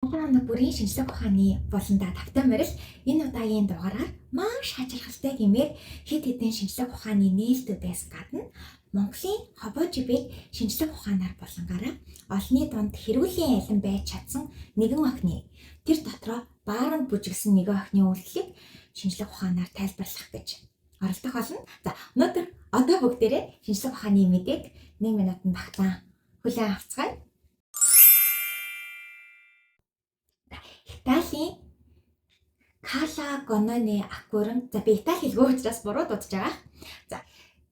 Улаан бүрийн шинжлэх ухааны болон тавтай морил энэ удаагийн дугаараар маш хачирхалтай гэмээр хэд хэдэн шинжлэх ухааны нээлтүүдээс гадна Монголын хобоо жибийг шинжлэх ухаанаар болонгаараа олонний дунд хэрүүлийн алин байж чадсан нэгэн охины тэр дотроо бааранд бүжиглсэн нэгэн охины үйлдэлийг шинжлэх ухаанаар тайлбарлах гэж оролдох болно. За өнөөдөр одоо бүгдээрээ шинжлэх ухааны мэдээг 1 минутанд багтаан хүлээн авцгаая. Италийн Кала Гононы аквариум. За би Итали хэлгүй учраас буруу дуудаж байгаа. За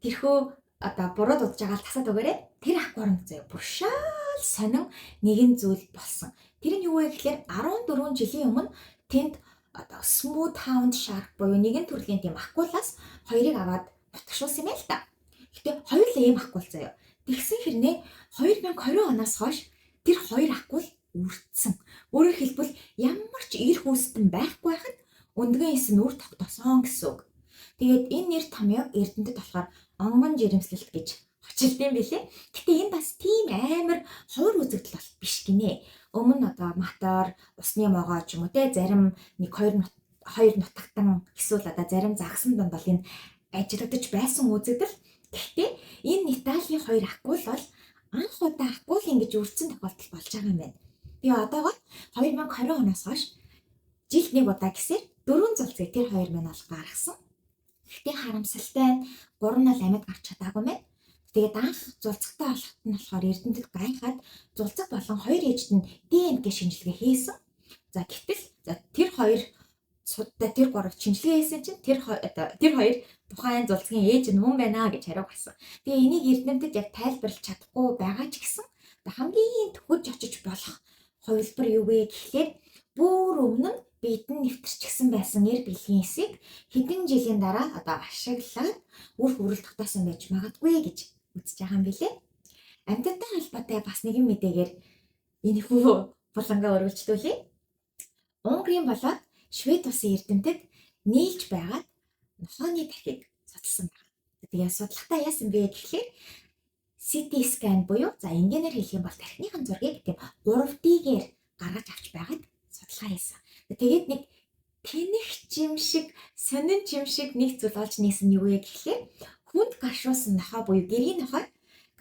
тэрхүү одоо буруу дуудаж байгаа л тасаад өгөөрэй. Тэр аквариум зөө бүр шал сонин нэгэн зүйл болсон. Тэр нь юу вэ гэхээр 14 жилийн өмнө тэнд одоо smooth hound shark буюу нэгэн төрлийн тийм акулаас хоёрыг аваад нутагшуулсан юм л та. Гэтэ хоёулаа ийм акул заяа. Тэгсэн хэрнээ 2020 оноос хойш тэр хоёр акул үрдсэн. Өөрөөр хэлбэл ямар ч эр хүүстэн байхгүй байхад өндгөн эс нь үр тогтоосон гэсэн үг. Тэгээд энэ нэр томьёог Эрдэнэтэд болохоор онгон жирэмслэлт гэж хочилдсан билээ. Гэтэ энэ бас тийм амар ховор үзэгдэл бол биш гинэ. Өмнө нь одоо мотор, усны могоо ч юм уу те зарим 1-2 нутагтан эсвэл одоо зарим загсан донд бол энэ ажиллагдаж байсан үзэгдэл. Гэхдээ энэ Италийн хоёр акул бол анх удаа акул ингэж үрдсэн тохиолдол болж байгаа юм байна. Би одоогоо 2020 оноос хойш жилд нэг удаа гэсээр 4 зулцгийг тэр хоёр минь бол гаргасан. Гэхдээ харамсалтай нь 3 нь амьд гарч чадаагүй мэн. Тэгээд анх зулцгтай болохт нь болохоор Эрдэнэтэд гайхаад зулцэг болон хоёр ээжд нь ДНК шинжилгээ хийсэн. За гэтэл тэр хоёр судаа тэр 3 шинжилгээ хийсэн чинь тэр хоёр тухайн зулцгийн ээж нь мөн байна гэж хариу гарсан. Тэгээ энийг Эрдэнэтэд яг тайлбарлаж чадахгүй байгаа ч гэсэн хамгийн төхөж очиж болох хувилбар юу вэ гэхлээр бүр өмнө нь биетэн нэвтэрчихсэн байсан нэр бэлгийн эсийг хэдэн жилийн дараа одоо ашиглаад үр хүрэл тогтоосон байж магадгүй гэж үзэж байгаа юм билээ. Амьтантай холбоотой бас нэгэн мэдээгээр энэ хүү булангаа өргөлжлүүлье. Унгарын болоод Швед улсын Эрдэнэтэд нийлж байгаад нохооны тархийг судалсан байна. Тэгээ судалгаатаа яасан бэ гэхлээр CT scan буюу за энгийнээр хэлэх юм бол тархиныхын зургийг тийм 3D-гээр гаргаж авч байгаад судалгаа хийсэн. Тэгээд нэг тэнэх жим шиг, сонин жим шиг нэг зүйл олж нээсэн юу вэ гэхлээр хүнд гашуусан нохоо буюу гэрийн нохой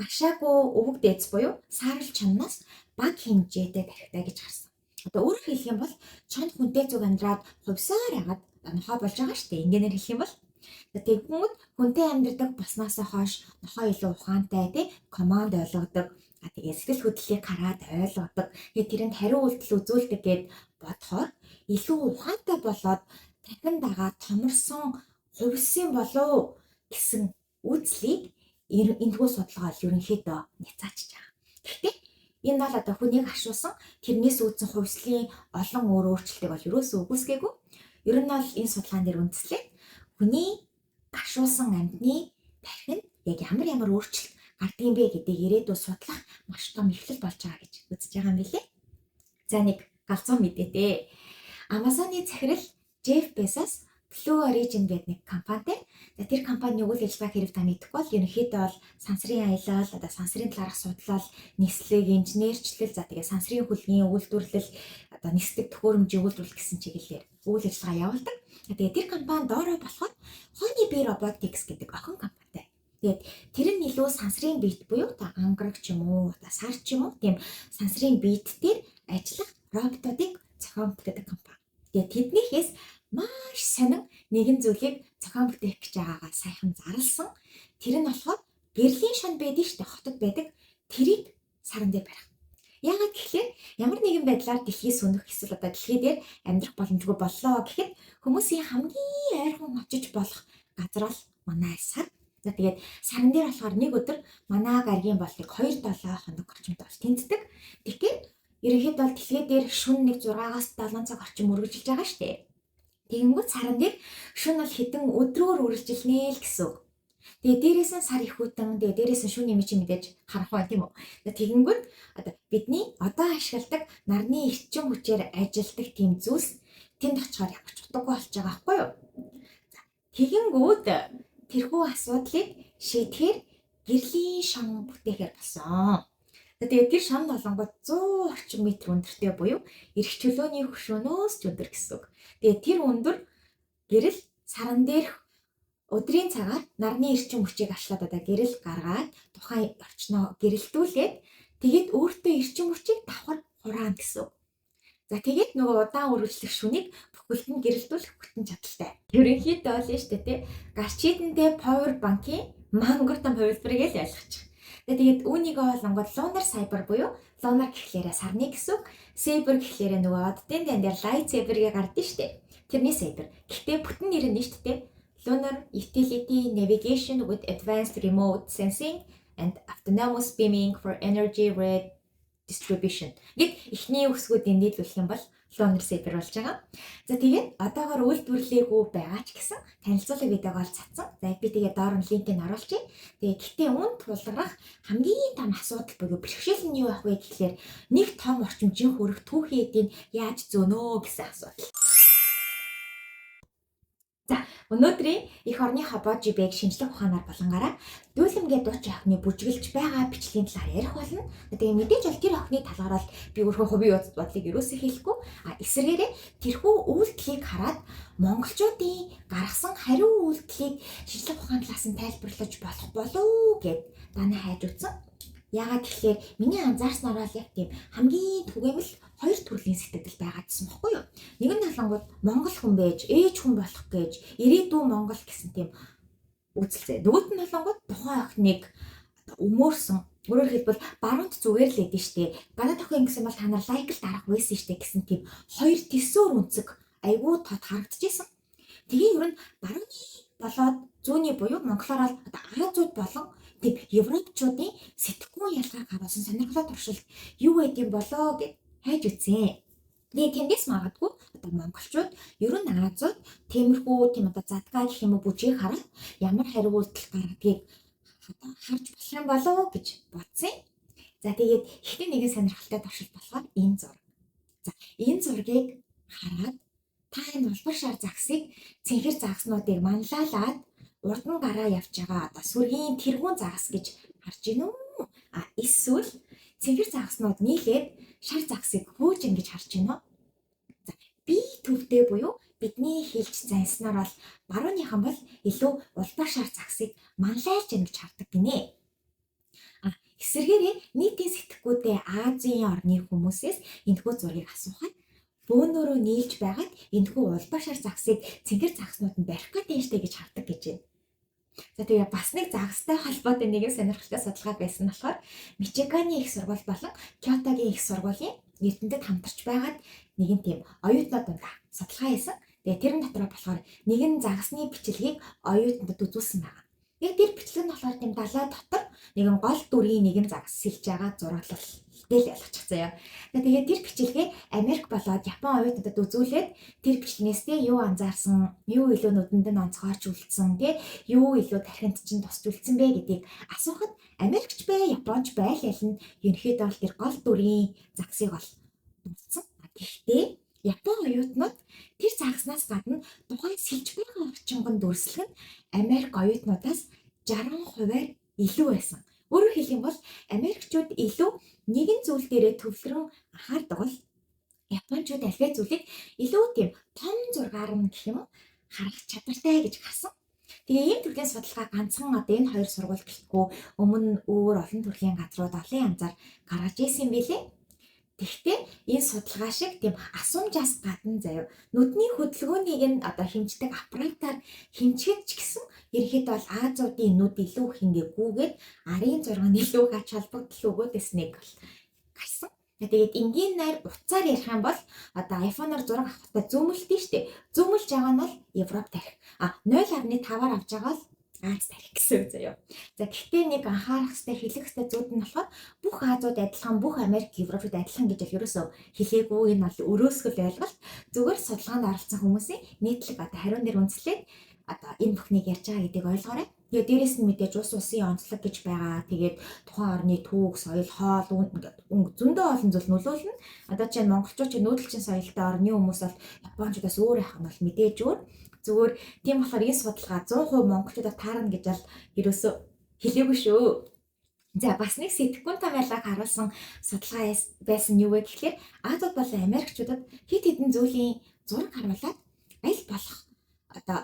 гашаагүй өвөг дээдс буюу саарл чонноос бага хэмжээтэй тархитай гэж харсан. Одоо өөрөөр хэлэх юм бол чонд хүнтэй зүг амьдраад хувьсаар ягаад нохоо болж байгаа шүү дээ. Энгийнээр хэлэх юм бол тэгмүүд хүнтэй амьдрдаг болсноосоо хойш нохоо илүү ухаантай тий команд ойлгодог. Тэгээ сэтгэл хөдлөлийг хараад ойлгодог. Тэгээ тэрэнд хариу үйлдэл үзүүлдэг гэд бодохоор илүү ухаантай болоод дахин дагаа томорсон хувьсан болов гэсэн үзлийг энэхүү судалгаа бол ерөнхийдөө няцаачж байгаа. Гэхдээ энэ бол одоо хүнийг ашуулсан тэрнээс үүдсэн хувьслын олон өөр өөрчлөлтийг бол ерөөсөө үгүйсгээгүй. Ер нь бол энэ судалгаан дээр үндэслээд хүний гашуулсан амьтны тархинд яг ямар өөрчлөлт гардаг юм бэ гэдгийг ирээдүйд судлах маш том эхлэл болж байгаа гэж үзэж байгаа юм билээ. За нэг галзуу мэдээ дээ. Amazon-ы захирал Jeff Bezos Blue Origin гэдэг нэг компанитай. За тэр компани үйл ажиллагааг хэрэг та мэдэхгүй бол ерөнхийдөө бол сансрын аялал, одоо сансрын талаарх судлал, нислэг, инженерчлэл, за тэгээ сансрын хөлгийн үйлдвэрлэл, одоо нисдэг төхөөрөмжийн үйлдвэрлэл гэсэн чиглэлээр үйл ажиллагаа явуулдаг. Тэгээ тэр компани доороо болохоор Honeybee Robotics гэдэг охин компанитай. Тэгээд тэр нь илүү сансрын биет буюу та ангараг ч юм уу, одоо сар ч юм уу тийм сансрын биет дээр ажиллах роботуудыг зохион бүтээдэг компани. Тэгээд тэднийхээс маш сонин нэгэн зүйлийг зохион бүтээх гэж байгаагаа сайхан зарласан. Тэр нь болохоор гэрлийн шон байдаг шүү дээ, хотод байдаг. Тэрийг саран дээр барих. Яагаад гэхлээр ямар нэгэн байдлаар дэлхийс өнөх эсвэл одоо дэлхий дээр амьдрах боломжгүй боллоо гэхэд хүмүүсийн хамгийн ойрхон очиж болох газар бол манай сар. За тэгээд саран дээр болохоор нэг өдөр манай гаргийн болтыг 2-7 хоног орчимд бол тэнцдэг. Тэгэхээр ерөнхийдөө бол дэлхий дээр шөнө нэг 6-аас 7 цаг орчим үргэлжилж байгаа шүү дээ. Тэгэнгүүт саран дээр шөнө бол хэдэн өдрөөр үргэлжилнэ л гэсэн үг. Тэгээ дээрээс нь сар их хүтэн, тэгээ дээрээс нь шөнө нэмж мэдээж харах бай тийм үү. Тэгэнгүүт одоо бидний одоо ашигладаг нарны эрчим хүчээр ажилдаг тийм зүйлс тэнд очихоор ямар ч утгагүй болж байгаа байхгүй юу. Тэгэнгүүт тэрхүү асуудлыг шийдэхээр гэрлийн шон бүтээхээр болсон. За тэгээд тэр шам долонгод 100 орчим метр өндөртэй буюу эрх чөлөөний хөшөөнөөс ч өндөр гэсэн үг. Тэгээд тэр өндөр гэрэл саран дээрх өдрийн цагаар нарны эрчим хүчийг ашлаад гэрэл гаргаад тухайн орчноо гэрэлтүүлээд тэгээд өөртөө эрчим хүчийг давхар хураана гэсэн үг. За тэгээд нөгөө удаан үргэлжлэх шүнийг бүхэлд нь гэрэлтүүлэх бүтэн чадaltaй. Ерөнхийдөө бол нь шүү дээ тий. Гарчидэнтэй power bank-ийн мангартан хувилбарыг л ойлгочих. Тэгээд үүнийгээ болонгод lunar cyber буюу lunar гэхлээрээ сарны гэсэн үг. Saber гэхлээрээ нөгөө оддын дан дээр light saber-гээ гардыг шүү дээ. Тэрний saber. Гэхдээ бүтэн нэр нь шүү дээ. Lunar Utility Navigation with Advanced Remote Sensing and Autonomous Beaming for Energy Redistribution. Гэт эхний үгсгүүдийн нийлүүлэх юм бол Lunar Saber болж байгаа. За тэгээд одоогоор үйлдвэрлэлгүй байгаа ч гэсэн танилцуулга видеог ол цацсан. За би тэгээд доор нь линкийг оруулчих. Тэгээд гэхдээ үүнд тулгарх хамгийн том асуудал буюу бэрхшээл нь юу ах вэ гэхлээр нэг том орчимжийн хөрөх түүхийн эдийн яаж зөөнөө гэсэн асуудал. За өнөөдрийн эх орны хобожибэг шинжлэх ухаанаар болонгаараа дүүлэмгээ дуучин охины бүжгэлж байгаа бичлэгийн талаар ярих болно. Тэгээ мэдээж бол тэр охины талаар бол би өөрөө хувийн бодлыг ерөөсөө хэлэхгүй. Эсвэргээрээ тэрхүү үйлдэлийг хараад монголчуудын гаргасан хариу үйлдэлийг шинжлэх ухааны талаас нь тайлбарлаж болох болов гэд данаа хайж утсан. Яагаад гэхээр миний анзаарснаар бол яг тийм хамгийн түгээмэл хоёр төрлийн сэтгэл байгаа гэсэн баггүй юу? Нэг нь талангууд монгол хүн байж, ээж хүн болох гэж, ирээдүйн монгол гэсэн тийм үзэлцээ. Нөгөөт нь талангууд тухайн охиныг өмөөрсөн. Өөрөөр хэлбэл баруунд зүгээр л эдэн штэ. Гадаад охин гэсэн бол та нар лайк л дарах байсан штэ гэсэн тийм хоёр төсөөр үнцэг айгүй тод харагдчихсэн. Тэгээ ер нь барууны болоод зүүнний буюу монголоор бол Азууд болон тийм европчуудын сэтгэхүйн ялгааг харуулсан сонирхолтой туршилт юу байдсан болоо гэж хайж үзье. Тэгээ тэндээс магадгүй монголчууд ер нь Азууд тиймэрхүү тийм задгаа гэх юм уу бүжгийг хараад ямар хариу үйлдэл гаргадгийг харж болох юм болоо гэж бодсон. За тэгээд ихтэй нэгэн сонирхолтой туршилт болохоор энэ зураг. За энэ зургийг хараад та энэ улбар шар загсыг цэнхэр загснуудыг манлайлаад урд нь гараа явж байгаа сүргийн тэргүүн загас гэж харж гинүү. Эсвэл цэнхэр загснууд нийлээд шар загсыг хөөж ингэж харж гинөө. За би төвдөө буюу бидний хэлж занснаар бол барууныхан бол илүү улбар шар загсыг манлайлж ингэж хардаг гинэ. Эсвэргээрээ нийтийн сэтгэхүйтэй Азийн орны хүмүүсээс энэхүү зургийг асуухад бөөнөрөө нийлж байгаад энэхүү улбар шар загсыг цэнхэр загснууд нь барих гэдэг штэ гэж хардаг гэж байна. За тэгээ бас нэг загастай холбоотой нэгэн сонирхолтой судалгаа байсан болохоор Мичиганий их сургууль болон Кётогийн их сургуулийн эрдэмтэд хамтарч байгаад нэгэн тийм оюутнууд дундаа судалгаа хийсэн. Тэгээ тэрэн дотроо болохоор нэгэн загасны бичлэгийг оюутнууд үзүүлсэн байна. Яг тэр бичлэг нь болохоор тийм далай дотор нэгэн гол дүрийн нэгэн загас сэлж байгаа зураглалтай л ялгачих заяа. Тэгээд тэр бичлэгээ Америк болоод Япон оюутнуудад үзүүлээд тэр бичлэгнээс юу анзаарсан, юу илүү нүдэнд нь онцгойрч үлдсэн, юу илүү тархинд чинь тусч үлдсэн бэ гэдгийг асуухад Америкч бай, Японч байл аль нь ерөнхийдөө бол тэр гол дүрийн загсыг бол дурдсан. Гэхдээ Япон оюутнууд тэр загснаас гадна тухайн сэлж байгаа орчингон дүрслэх нь Америк оюутнуудаас 60% илүү байсан. Өөрөөр хэлэх юм бол Америкчууд илүү нэгэн зүйл дээрээ төвлөрөн анхаардаг бол Япончууд альваа зүйлийг илүү тийм том зургаар нь гэх юм уу харах чадвартай гэж гарсан. Тэгээ ийм төрлийн судалгаа ганцхан энэ хоёр сургууль гэлтгүй өмнө өөр олон төрлийн газрууд олон янзаар гаргаж ирсэн юм билээ. Тэгэхдээ энэ судалгаа шиг тийм асуумжаас гадна заяа нүдний хөдөлгөөнийг нь хэмждэг аппаратаар хэмжихэд ч гэсэн ерөнхийдөө бол Азуудын нүд илүү их гүүгээд арын зураг нь илүү ач холбогдол өгөөдөөс нэг бол гарсан. Тэгээд энгийн найр уцаар ярих юм бол iPhone-оор зураг авахтаа зүүмэлтэн штэ. Зүүмэлж байгаа нь бол Европ тарих. 0.5-аар авж байгаа л Аз тарих гэсэн үг заяа. За гэхдээ нэг анхаарах хэрэгтэй хэлэх хэрэгтэй зүйл нь болохоор бүх Азууд адилхан, бүх Америк, Европууд адилхан гэж ерөөсөө хэлээгүй. Энэ бол өрөөсгөл ойлголт. Зүгээр судалгаанд оролцсон хүмүүсийн нийтлэг хариун дээр үндэслээд энэ бүхнийг ярьж байгаа гэдгийг ойлгоорой. Тэгээ дээрэс нь мэдээж улсын онцлог гэж байгаа. Тэгээд тухайн орны түүх, соёл, хоол, зөндөө олон зүйл нөлөөлнө. Чинь монголчууд чинь нүүдэлчин соёлтой орны хүмүүс бол Япончуудаас өөр байх нь бол мэдээж өөр. Зүгээр тийм болохоор энэ судалгаа 100% монголчуудад таарна гэж ал ерөөсөө хэлээгүй шүү. За бас нэг сэтгэхүйн томьёолыг харуулсан судалгаа байсан юу вэ гэхээр Азууд болон Америкчуудад хэд хэдэн зүйлийн зураг харуулад аль болох одоо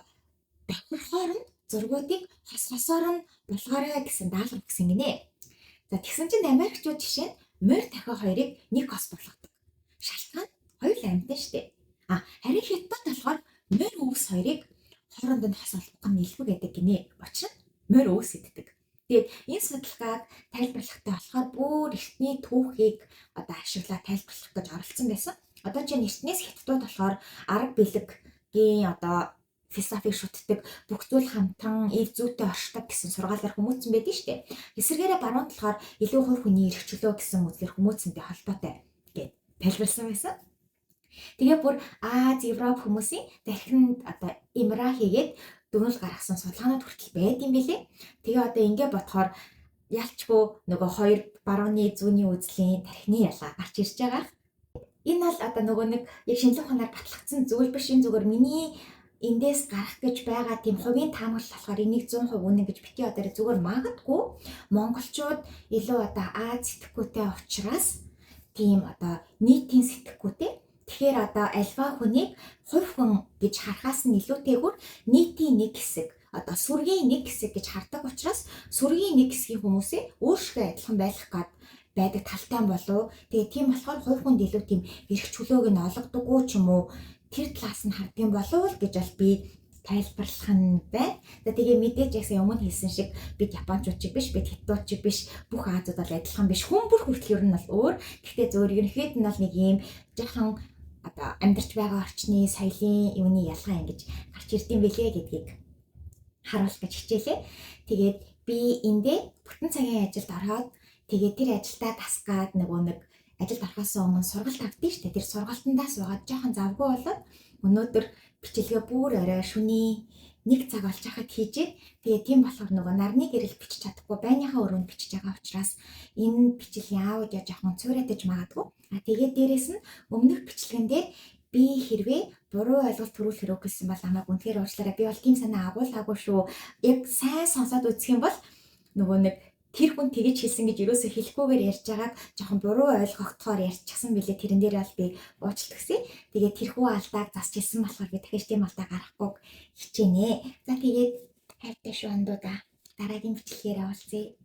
давхархоор нь зургуудыг хосхосоор нь болгоорой гэсэн даалгавар өгсөн гинэ. За тэгсэн чинь Америкчууд жишээ нь морь дахиа хоёрыг нэг хос болгодог. Шалтгаан хоёр амьтан штэ. Харин хятад болохоор морь өвс хоёрыг хооронд нь хос болгох нь илбэг гэдэг гинэ. Учир нь морь өвс иддэг. Тэгээд энэ судалгааг тайлбарлахтай болохоор бүр эртний түүхийг одоо ашиглаад тайлбарлах гэж оролцсон байсан. Одоо чинь эртнээс хятадууд болохоор арга билегийн одоо философиг шүтдэг, бүх зүйл хамтран ив зүйтэй оршдог гэсэн сургаалаар хүмүүцсэн байдаг шүү дээ. Эсвэргээрээ баруун талаар илүү хувь хүний эрх чөлөө гэсэн үзлэр хүмүүцсэнтэй холбоотой гэж тайлбарласан байсан. Тэгээ бүр Аз, Европ хүмүүсийн тархинд одоо имра хийгээд дүгнэлт гаргасан судалгаанууд хүртэл байд юм билээ. Тэгээ одоо ингэ бодохоор ялчгүй нөгөө хоёр барууны зүүнний үзлийн тархины ялгаа гарч ирж байгаа. Энэ бол одоо нөгөө нэг яг шинжлэх ухаанаар батлагдсан зүйл биш, энэ зүгээр миний эндээс гарах гэж байгаа тийм хувийн таамаглал болохоор энийг 100% үнэн гэж бити одоо зүгээр магадгүй монголчууд илүү одоо Аз сэтгэхүйтэй учраас тийм одоо нийтийн сэтгэхүйтэй. Тэгэхээр одоо альва хүнийг хувь хүн гэж харахаас нь илүүтэйгээр нийтийн нэг хэсэг одоо сүргийн нэг хэсэг гэж хардаг учраас сүргийн нэг хэсгийн хүмүүсээ өөрсдөө адилхан байх гад байдаг талтай болов. Тэгээ тийм болохоор хувь хүнд илүү тийм эрх чөлөөг нь олгодоггүй ч юм уу тэр талаас нь хардсан болов л гэж бол би тайлбарлах нь байна. Тэгээ мэдээж яг өмнө хэлсэн шиг бид Япончууд ч биш, бид Хятадууд ч биш, бүх Азууд бол адилхан биш. Хүн бүр хүртэл ер нь бол өөр. Гэхдээ зөвөр ерөнхийд нь бол нэг ийм жоохон одоо амьдарч байгаа орчны соёлын юуны ялгаа ингэж гарч ирдэм билээ гэдгийг харуулах гэж хичээлээ. Тэгээд би эндээ бүтэн цагийн ажилд ороод тэгээд тэр ажилдаа тасгаад нөгөө нэг ажилд орохоос өмнө сургалт авдیں۔ Штэ тэр сургалтандаа суугаад жоохон завгүй болоод өнөөдөр бичлэгээ бүр орой шөнийн 1 цаг болж хахад хийжээ. Тэгээ тийм болохоор нөгөө нарны гэрэл бичиж чадахгүй байныхаа өрөөнд бичиж байгаа учраас энэ бичлэгийн аудио жоохон цуурайтаж магадгүй. Тэгээд дээрэс нь өмнөх бичлэгэн дээр би хэрвээ буруу ойлголт төрүүлэхэр өгсөн бол намайг үнэхээр уучлаарай. Би бол тийм санаа агуулгаагүй шүү. Яг сайн сонсоод үзэх юм бол нөгөө нэг тэр хүн тэгэж хэлсэн гэж юусоо хэлэхгүйгээр ярьж байгааг жоохон буруу ойлгогдохоор ярьчихсан билээ. Тэрэн дээр бол би уучлалт өгье. Тэгээд тэрхүү алдааг засч хэлсэн болохоор би дахиж тийм алдаа гаргахгүй хичээнэ. За тэгээд хайртай шүү андуудаа. Дараагийн бичлэгээр уулзъя.